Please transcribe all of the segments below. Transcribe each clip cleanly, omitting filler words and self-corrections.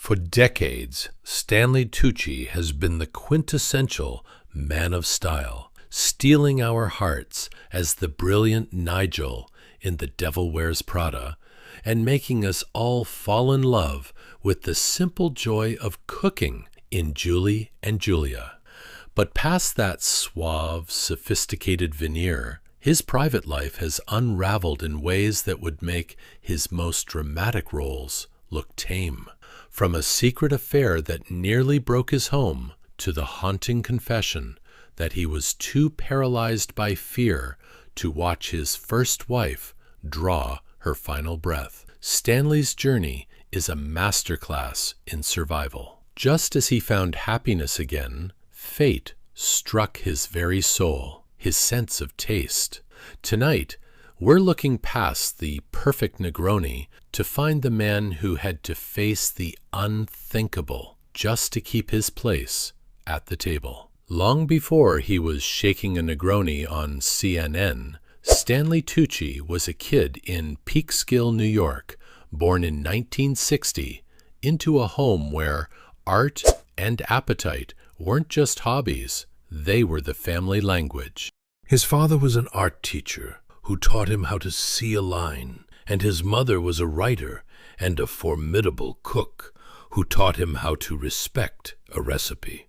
For decades, Stanley Tucci has been the quintessential man of style, stealing our hearts as the brilliant Nigel in The Devil Wears Prada, and making us all fall in love with the simple joy of cooking in Julie and Julia. But past that suave, sophisticated veneer, his private life has unraveled in ways that would make his most dramatic roles look tame. From a secret affair that nearly broke his home to the haunting confession that he was too paralyzed by fear to watch his first wife draw her final breath, Stanley's journey is a masterclass in survival. Just as he found happiness again, fate struck his very soul, his sense of taste. Tonight, we're looking past the perfect Negroni to find the man who had to face the unthinkable just to keep his place at the table. Long before he was shaking a Negroni on CNN, Stanley Tucci was a kid in Peekskill, New York, born in 1960, into a home where art and appetite weren't just hobbies, they were the family language. His father was an art teacher who taught him how to see a line, and his mother was a writer and a formidable cook who taught him how to respect a recipe.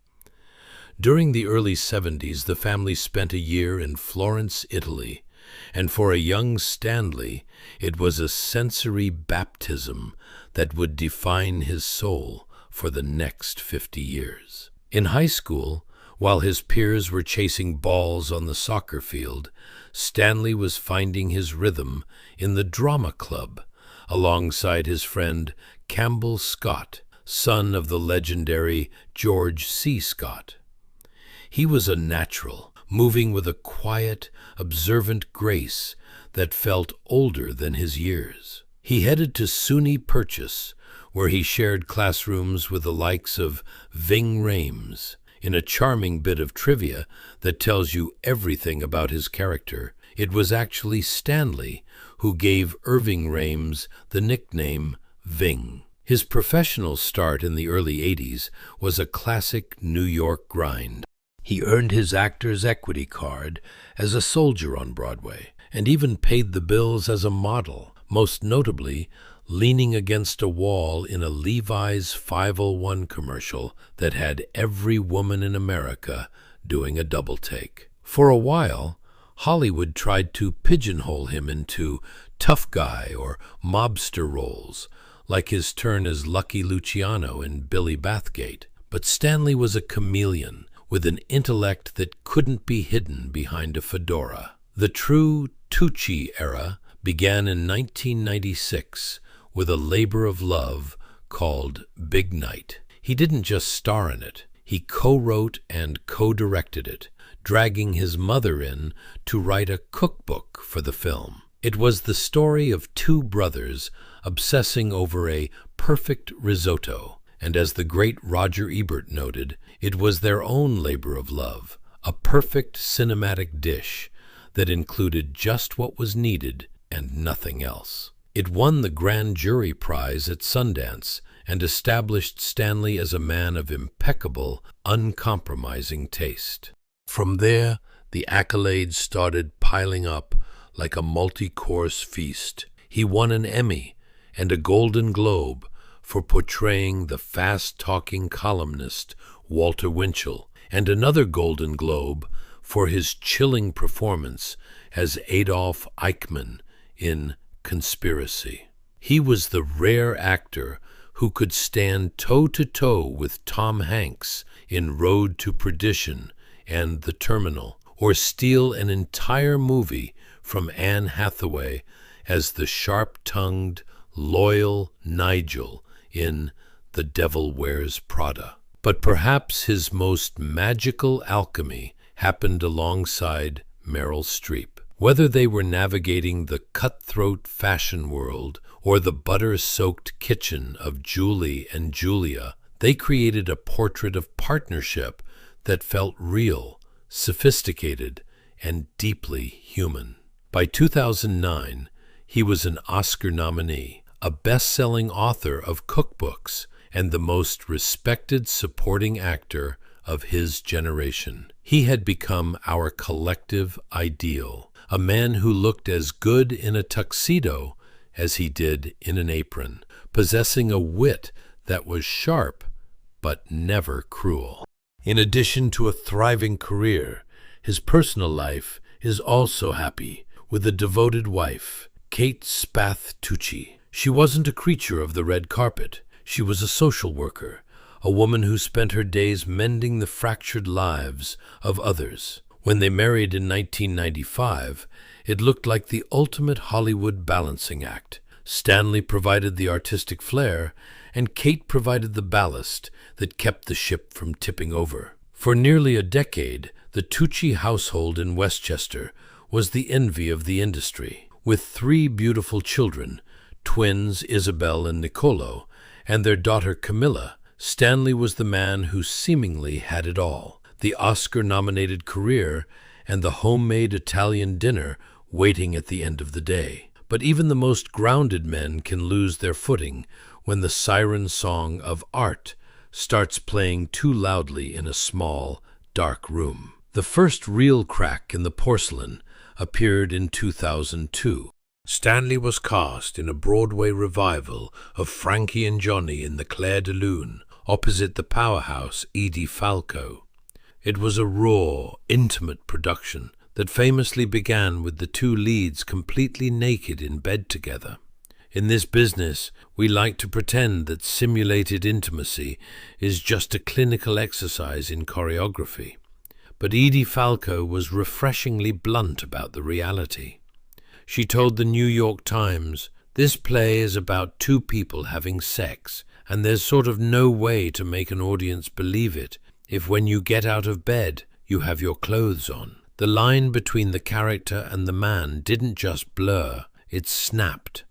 During the early 70s, the family spent a year in Florence, Italy, and for a young Stanley, it was a sensory baptism that would define his soul for the next 50 years. In high school, while his peers were chasing balls on the soccer field, Stanley was finding his rhythm in the drama club, alongside his friend Campbell Scott, son of the legendary George C. Scott. He was a natural, moving with a quiet, observant grace that felt older than his years. He headed to SUNY Purchase, where he shared classrooms with the likes of Ving Rhames. In a charming bit of trivia that tells you everything about his character, it was actually Stanley who gave Irving Rhames the nickname Ving. His professional start in the early 80s was a classic New York grind. He earned his actor's equity card as a soldier on Broadway, and even paid the bills as a model, most notably leaning against a wall in a Levi's 501 commercial that had every woman in America doing a double take. For a while, Hollywood tried to pigeonhole him into tough guy or mobster roles, like his turn as Lucky Luciano in Billy Bathgate. But Stanley was a chameleon with an intellect that couldn't be hidden behind a fedora. The true Tucci era began in 1996 with a labor of love called Big Night. He didn't just star in it, he co-wrote and co-directed it, dragging his mother in to write a cookbook for the film. It was the story of two brothers obsessing over a perfect risotto, and as the great Roger Ebert noted, it was their own labor of love, a perfect cinematic dish that included just what was needed and nothing else. It won the Grand Jury Prize at Sundance and established Stanley as a man of impeccable, uncompromising taste. From there, the accolades started piling up like a multi-course feast. He won an Emmy and a Golden Globe for portraying the fast-talking columnist Walter Winchell, and another Golden Globe for his chilling performance as Adolf Eichmann in Conspiracy. He was the rare actor who could stand toe-to-toe with Tom Hanks in Road to Perdition and The Terminal, or steal an entire movie from Anne Hathaway as the sharp-tongued, loyal Nigel in The Devil Wears Prada. But perhaps his most magical alchemy happened alongside Meryl Streep. Whether they were navigating the cutthroat fashion world or the butter-soaked kitchen of Julie and Julia, they created a portrait of partnership that felt real, sophisticated, and deeply human. By 2009, he was an Oscar nominee, a best-selling author of cookbooks, and the most respected supporting actor of his generation. He had become our collective ideal, a man who looked as good in a tuxedo as he did in an apron, possessing a wit that was sharp but never cruel. In addition to a thriving career, his personal life is also happy, with a devoted wife, Kate Spath Tucci. She wasn't a creature of the red carpet. She was a social worker, a woman who spent her days mending the fractured lives of others. When they married in 1995, it looked like the ultimate Hollywood balancing act. Stanley provided the artistic flair, and Kate provided the ballast that kept the ship from tipping over. For nearly a decade, the Tucci household in Westchester was the envy of the industry. With 3 beautiful children, twins Isabel and Nicolo, and their daughter Camilla, Stanley was the man who seemingly had it all: the Oscar-nominated career and the homemade Italian dinner waiting at the end of the day. But even the most grounded men can lose their footing when the siren song of art starts playing too loudly in a small, dark room. The first real crack in the porcelain appeared in 2002. Stanley was cast in a Broadway revival of Frankie and Johnny in the Clair de Lune, opposite the powerhouse Edie Falco. It was a raw, intimate production that famously began with the 2 leads completely naked in bed together. In this business, we like to pretend that simulated intimacy is just a clinical exercise in choreography. But Edie Falco was refreshingly blunt about the reality. She told the New York Times, "This play is about 2 people having sex, and there's sort of no way to make an audience believe it if when you get out of bed, you have your clothes on." The line between the character and the man didn't just blur, it snapped.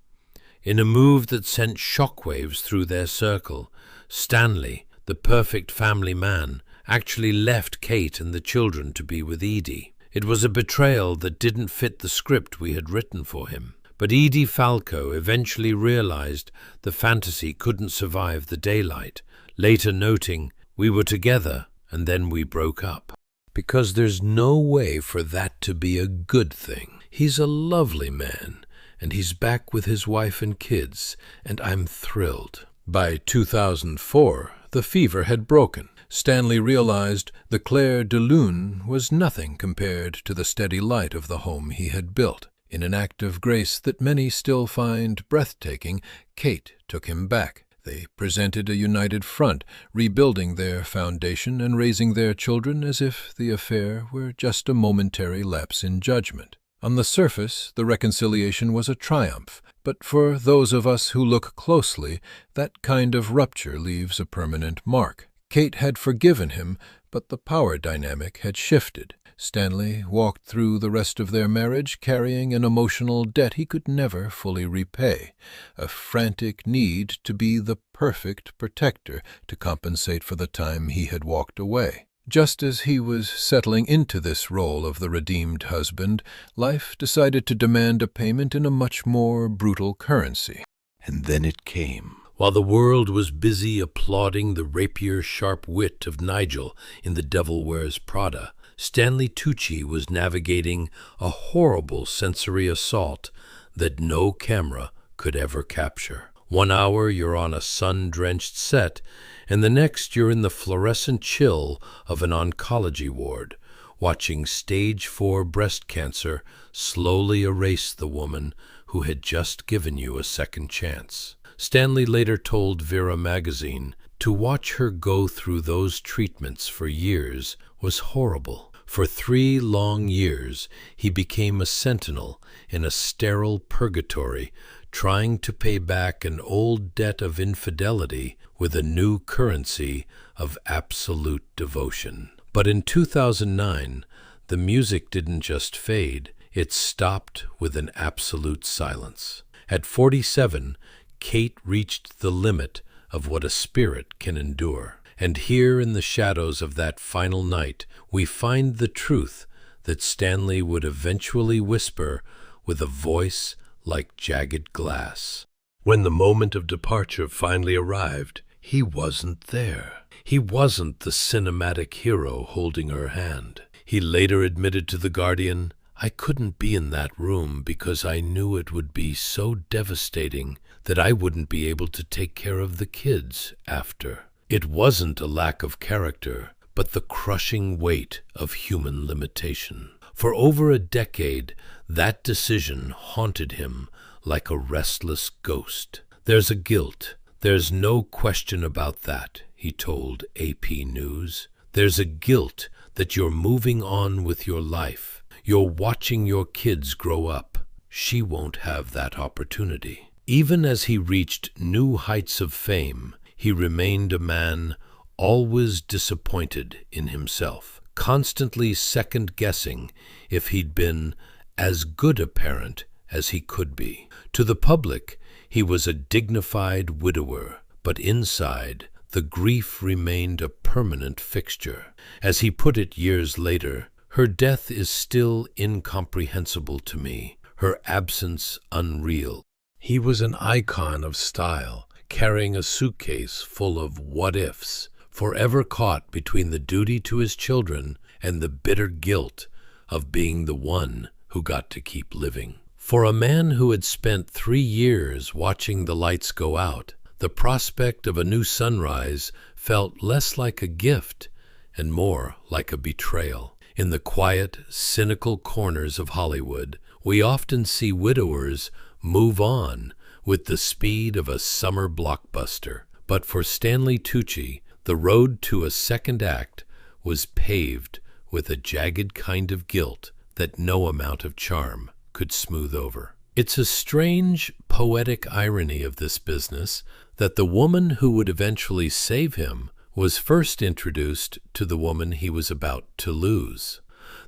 In a move that sent shockwaves through their circle, Stanley, the perfect family man, actually left Kate and the children to be with Edie. It was a betrayal that didn't fit the script we had written for him. But Edie Falco eventually realized the fantasy couldn't survive the daylight, later noting, "We were together and then we broke up." Because there's no way for that to be a good thing. He's a lovely man, and he's back with his wife and kids, and I'm thrilled. By 2004, the fever had broken. Stanley realized the Clair de Lune was nothing compared to the steady light of the home he had built. In an act of grace that many still find breathtaking, Kate took him back. They presented a united front, rebuilding their foundation and raising their children as if the affair were just a momentary lapse in judgment. On the surface, the reconciliation was a triumph, but for those of us who look closely, that kind of rupture leaves a permanent mark. Kate had forgiven him, but the power dynamic had shifted. Stanley walked through the rest of their marriage carrying an emotional debt he could never fully repay, a frantic need to be the perfect protector to compensate for the time he had walked away. Just as he was settling into this role of the redeemed husband, life decided to demand a payment in a much more brutal currency. And then it came. While the world was busy applauding the rapier-sharp wit of Nigel in The Devil Wears Prada, Stanley Tucci was navigating a horrible sensory assault that no camera could ever capture. One hour you're on a sun-drenched set, and the next you're in the fluorescent chill of an oncology ward, watching stage 4 breast cancer slowly erase the woman who had just given you a second chance. Stanley later told Vera magazine, "To watch her go through those treatments for years was horrible. For 3 long years, he became a sentinel in a sterile purgatory, trying to pay back an old debt of infidelity with a new currency of absolute devotion." But in 2009, the music didn't just fade, it stopped with an absolute silence. At 47, Kate reached the limit of what a spirit can endure. And here in the shadows of that final night, we find the truth that Stanley would eventually whisper with a voice like jagged glass. When the moment of departure finally arrived, He wasn't there. He wasn't the cinematic hero holding her hand. He later admitted to The Guardian, "I couldn't be in that room because I knew it would be so devastating that I wouldn't be able to take care of the kids after." It wasn't a lack of character, but the crushing weight of human limitation. For over a decade, that decision haunted him like a restless ghost. "There's a guilt. There's no question about that," he told AP News. "There's a guilt that you're moving on with your life. You're watching your kids grow up. She won't have that opportunity." Even as he reached new heights of fame, he remained a man always disappointed in himself, constantly second-guessing if he'd been as good a parent as he could be. To the public, he was a dignified widower, but inside, the grief remained a permanent fixture. As he put it years later, "Her death is still incomprehensible to me, her absence unreal." He was an icon of style, carrying a suitcase full of what-ifs, forever caught between the duty to his children and the bitter guilt of being the one who got to keep living. For a man who had spent 3 years watching the lights go out, the prospect of a new sunrise felt less like a gift and more like a betrayal. In the quiet, cynical corners of Hollywood, we often see widowers move on with the speed of a summer blockbuster. But for Stanley Tucci, the road to a second act was paved with a jagged kind of guilt that no amount of charm could smooth over. It's a strange, poetic irony of this business that the woman who would eventually save him was first introduced to the woman he was about to lose.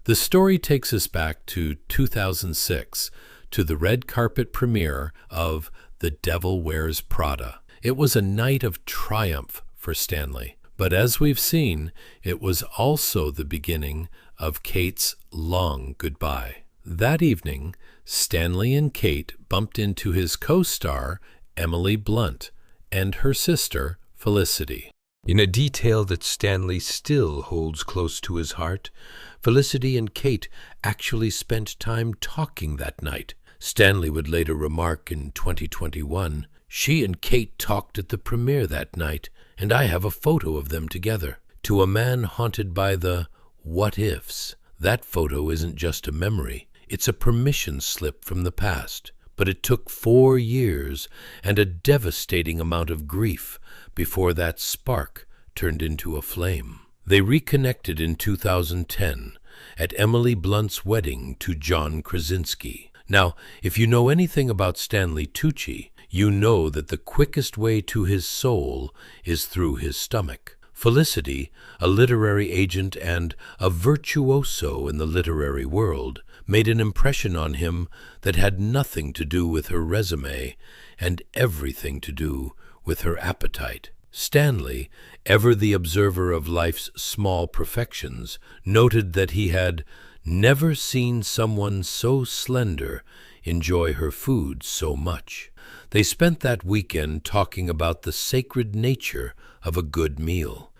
The story takes us back to 2006, to the red carpet premiere of The Devil Wears Prada. It was a night of triumph for Stanley, but as we've seen, it was also the beginning of Kate's long goodbye. That evening, Stanley and Kate bumped into his co-star, Emily Blunt, and her sister, Felicity. In a detail that Stanley still holds close to his heart, Felicity and Kate actually spent time talking that night. Stanley would later remark in 2021, "She and Kate talked at the premiere that night, and I have a photo of them together." To a man haunted by the what-ifs, that photo isn't just a memory, it's a permission slip from the past. But it took 4 years and a devastating amount of grief before that spark turned into a flame. They reconnected in 2010 at Emily Blunt's wedding to John Krasinski. Now, if you know anything about Stanley Tucci, you know that the quickest way to his soul is through his stomach. Felicity, a literary agent and a virtuoso in the literary world, made an impression on him that had nothing to do with her resume and everything to do with her appetite. Stanley, ever the observer of life's small perfections, noted that he had never seen someone so slender enjoy her food so much. They spent that weekend talking about the sacred nature of a good meal.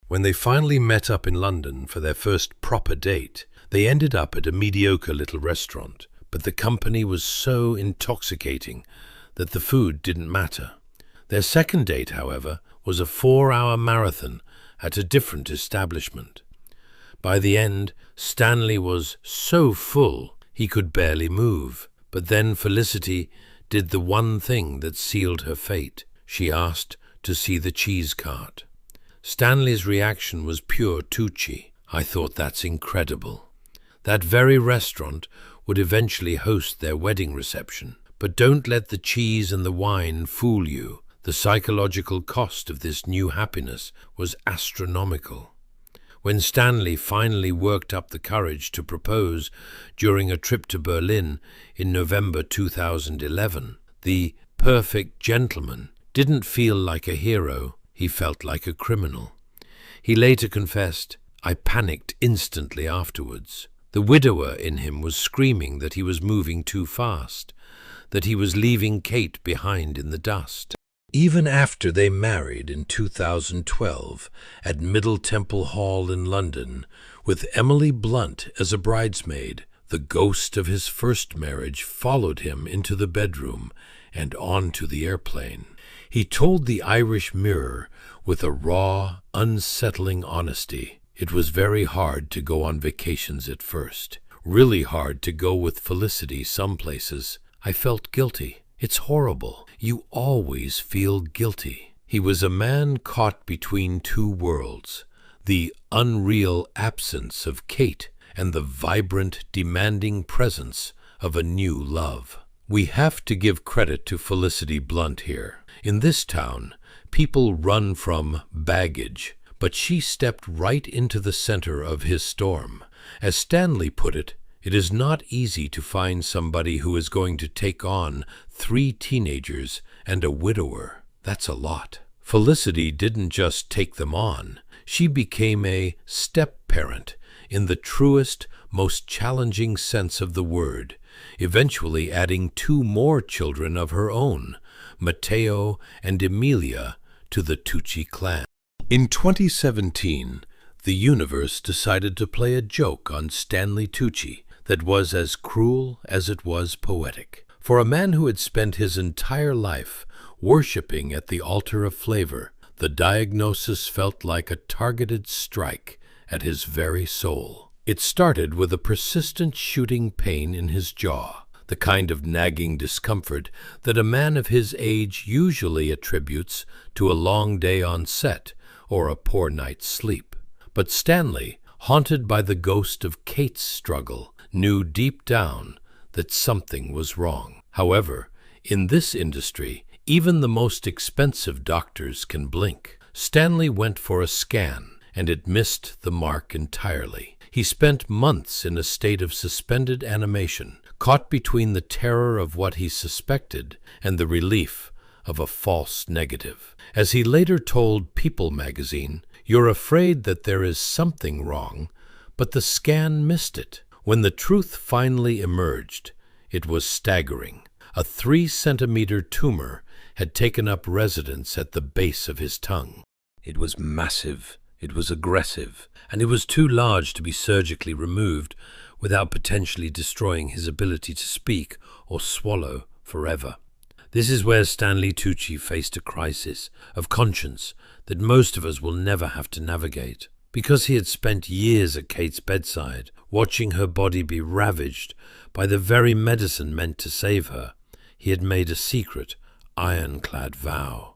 When they finally met up in London for their first proper date, they ended up at a mediocre little restaurant, but the company was so intoxicating that the food didn't matter. Their second date, however, was a 4-hour marathon at a different establishment. By the end, Stanley was so full he could barely move. But then Felicity did the one thing that sealed her fate. She asked to see the cheese cart. Stanley's reaction was pure Tucci. "I thought that's incredible." That very restaurant would eventually host their wedding reception. But don't let the cheese and the wine fool you. The psychological cost of this new happiness was astronomical. When Stanley finally worked up the courage to propose during a trip to Berlin in November 2011, the perfect gentleman didn't feel like a hero, he felt like a criminal. He later confessed, "I panicked instantly afterwards." The widower in him was screaming that he was moving too fast, that he was leaving Kate behind in the dust. Even after they married in 2012 at Middle Temple Hall in London, with Emily Blunt as a bridesmaid, the ghost of his first marriage followed him into the bedroom and onto the airplane. He told the Irish Mirror with a raw, unsettling honesty, "It was very hard to go on vacations at first. Really hard to go with Felicity some places. I felt guilty. It's horrible. You always feel guilty." He was a man caught between two worlds, the unreal absence of Kate and the vibrant, demanding presence of a new love. We have to give credit to Felicity Blunt here. In this town, people run from baggage, but she stepped right into the center of his storm. As Stanley put it, it is not easy to find somebody who is going to take on 3 teenagers and a widower. That's a lot. Felicity didn't just take them on. She became a step-parent in the truest, most challenging sense of the word, eventually adding 2 more children of her own, Matteo and Emilia, to the Tucci clan. In 2017, the universe decided to play a joke on Stanley Tucci that was as cruel as it was poetic. For a man who had spent his entire life worshipping at the altar of flavor, the diagnosis felt like a targeted strike at his very soul. It started with a persistent shooting pain in his jaw, the kind of nagging discomfort that a man of his age usually attributes to a long day on set or a poor night's sleep. But Stanley, haunted by the ghost of Kate's struggle, knew deep down that something was wrong. However, in this industry, even the most expensive doctors can blink. Stanley went for a scan, and it missed the mark entirely. He spent months in a state of suspended animation, caught between the terror of what he suspected and the relief of a false negative. As he later told People magazine, "You're afraid that there is something wrong, but the scan missed it." When the truth finally emerged, it was staggering. A 3-centimeter tumor had taken up residence at the base of his tongue. It was massive, it was aggressive, and it was too large to be surgically removed without potentially destroying his ability to speak or swallow forever. This is where Stanley Tucci faced a crisis of conscience that most of us will never have to navigate. Because he had spent years at Kate's bedside, watching her body be ravaged by the very medicine meant to save her, he had made a secret, ironclad vow.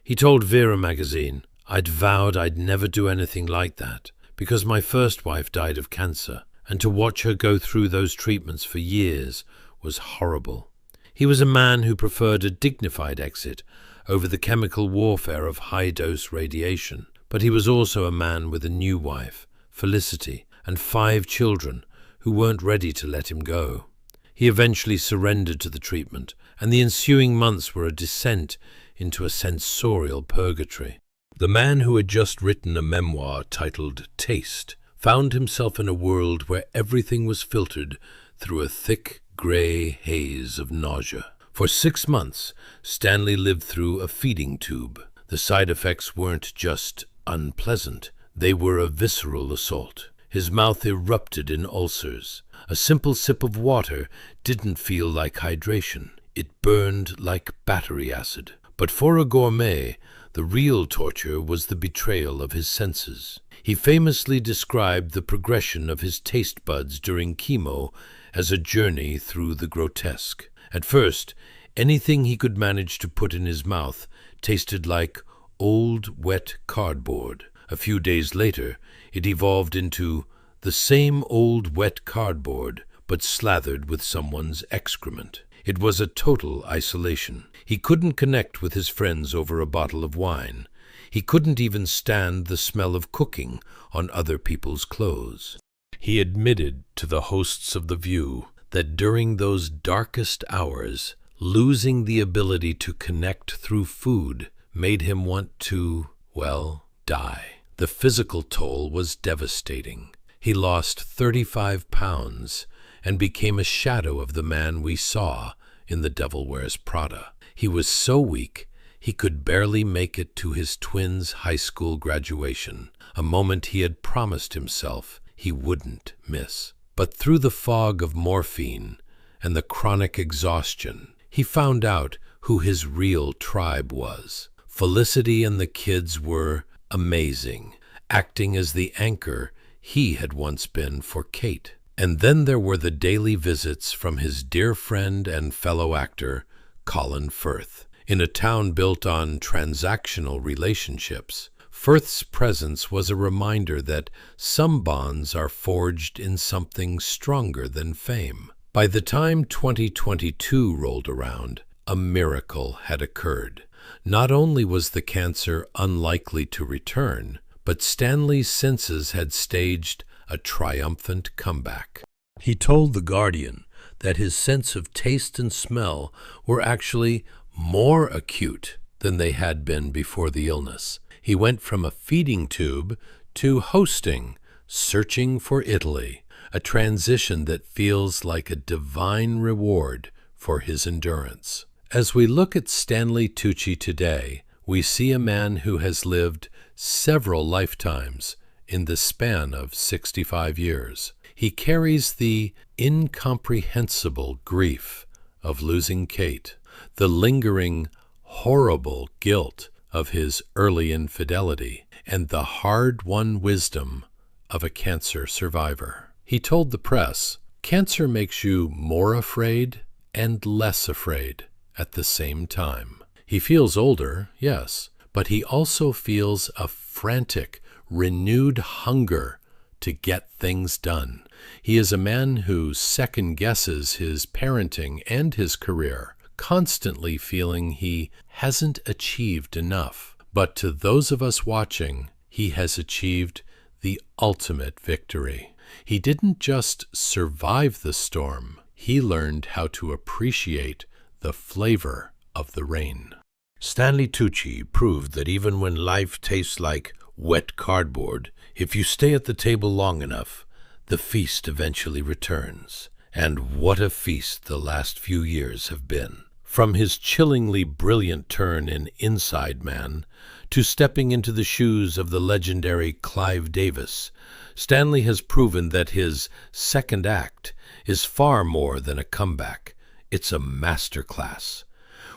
He told Vera magazine, "I'd vowed I'd never do anything like that, because my first wife died of cancer, and to watch her go through those treatments for years was horrible." He was a man who preferred a dignified exit over the chemical warfare of high-dose radiation. But he was also a man with a new wife, Felicity, and 5 children who weren't ready to let him go. He eventually surrendered to the treatment, and the ensuing months were a descent into a sensorial purgatory. The man who had just written a memoir titled Taste found himself in a world where everything was filtered through a thick, gray haze of nausea. For 6 months, Stanley lived through a feeding tube. The side effects weren't just unpleasant, they were a visceral assault. His mouth erupted in ulcers. A simple sip of water didn't feel like hydration. It burned like battery acid. But for a gourmet, the real torture was the betrayal of his senses. He famously described the progression of his taste buds during chemo as a journey through the grotesque. At first, anything he could manage to put in his mouth tasted like old, wet cardboard. A few days later, it evolved into the same old, wet cardboard, but slathered with someone's excrement. It was a total isolation. He couldn't connect with his friends over a bottle of wine. He couldn't even stand the smell of cooking on other people's clothes. He admitted to the hosts of The View that during those darkest hours, losing the ability to connect through food made him want to, well, die. The physical toll was devastating. He lost 35 pounds and became a shadow of the man we saw in The Devil Wears Prada. He was so weak, He could barely make it to his twins' high school graduation, a moment he had promised himself he wouldn't miss. But through the fog of morphine and the chronic exhaustion, he found out who his real tribe was. Felicity and the kids were amazing, acting as the anchor he had once been for Kate. And then there were the daily visits from his dear friend and fellow actor, Colin Firth. In a town built on transactional relationships, Firth's presence was a reminder that some bonds are forged in something stronger than fame. By the time 2022 rolled around, a miracle had occurred. Not only was the cancer unlikely to return, but Stanley's senses had staged a triumphant comeback. He told The Guardian that his sense of taste and smell were actually more acute than they had been before the illness. He went from a feeding tube to hosting, searching for Italy, a transition that feels like a divine reward for his endurance. As we look at Stanley Tucci today, we see a man who has lived several lifetimes in the span of 65 years. He carries the incomprehensible grief of losing Kate, the lingering, horrible guilt of his early infidelity, and the hard-won wisdom of a cancer survivor. He told the press, "Cancer makes you more afraid and less afraid at the same time." He feels older, yes, but he also feels a frantic, renewed hunger to get things done. He is a man who second-guesses his parenting and his career, constantly feeling he hasn't achieved enough. But to those of us watching, he has achieved the ultimate victory. He didn't just survive the storm, he learned how to appreciate the flavor of the rain. Stanley Tucci proved that even when life tastes like wet cardboard, if you stay at the table long enough, the feast eventually returns. And what a feast the last few years have been. From his chillingly brilliant turn in Inside Man to stepping into the shoes of the legendary Clive Davis, Stanley has proven that his second act is far more than a comeback. It's a masterclass.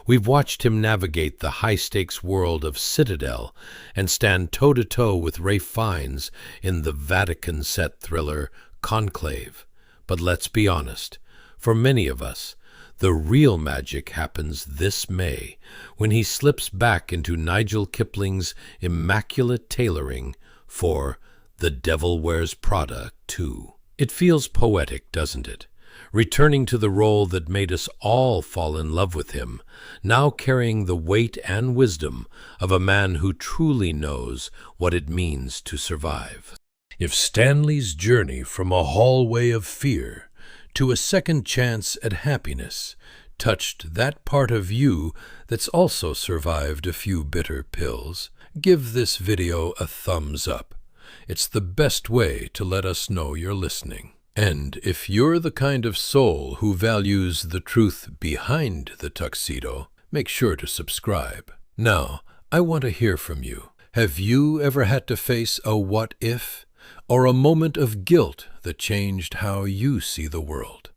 We've watched him navigate the high-stakes world of Citadel and stand toe-to-toe with Ralph Fiennes in the Vatican-set thriller Conclave. But let's be honest, for many of us, the real magic happens this May when he slips back into Nigel Kipling's immaculate tailoring for The Devil Wears Prada 2. It feels poetic, doesn't it? Returning to the role that made us all fall in love with him, now carrying the weight and wisdom of a man who truly knows what it means to survive. If Stanley's journey from a hallway of fear to a second chance at happiness touched that part of you that's also survived a few bitter pills, give this video a thumbs up. It's the best way to let us know you're listening. And if you're the kind of soul who values the truth behind the tuxedo, make sure to subscribe. Now, I want to hear from you. Have you ever had to face a what if, or a moment of guilt that changed how you see the world?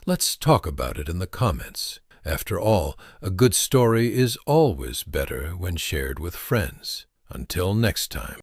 Let's talk about it in the comments. After all, a good story is always better when shared with friends. Until next time.